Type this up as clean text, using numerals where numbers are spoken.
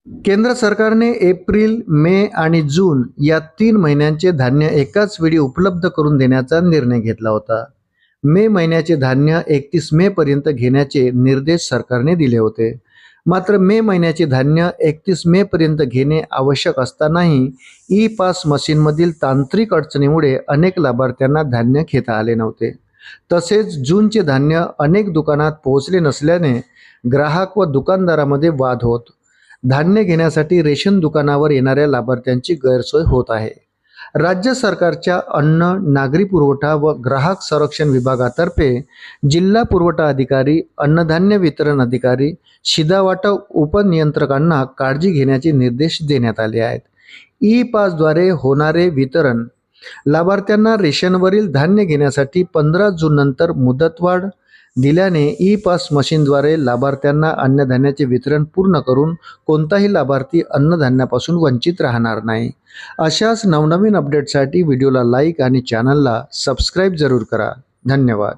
केंद्र सरकारने एप्रिल, मे आणि जून या 3 महिन्यांचे धान्य एकाच वेळी उपलब्ध करून देण्याचा निर्णय घेतला होता. मे महिन्याचे धान्य 31 मे पर्यंत घेण्याचे निर्देश सरकारने दिले होते. मात्र मे महिन्याचे धान्य 31 मे पर्यंत घेणे आवश्यक असतानाही ई पास मशीनमधील तांत्रिक अडचणीमुळे अनेक लाभार्थ्यांना धान्य घेता आले नव्हते. तसेच जूनचे धान्य अनेक दुकानात पोहोचले नसल्याने ग्राहक व दुकानदारामध्ये वाद होत धान्य घेण्यासाठी रेशन दुकानावर येणाऱ्या लाभार्थ्यांची गैरसोय होत आहे. राज्य सरकारच्या अन्न, नागरी पुरवठा व ग्राहक संरक्षण विभागातर्फे जिल्हा पुरवठा अधिकारी, अन्नधान्य वितरण अधिकारी, शिधावाटप उपनियंत्रकांना काळजी घेण्याचे निर्देश देण्यात आले आहेत. ई पासद्वारे होणारे वितरण लाभार्थ्यांना रेशनवरील धान्य घेण्यासाठी 15 जून नंतर मुदतवाढ दिल्याने ई पास मशीनद्वारे लाभार्थ्यांना अन्नधान्याचे वितरण पूर्ण करून कोणताही लाभार्थी अन्नधान्यापासून वंचित राहणार नाही. अशाच नवनवीन अपडेटसाठी व्हिडिओला लाईक आणि चॅनलला सबस्क्राईब जरूर करा. धन्यवाद.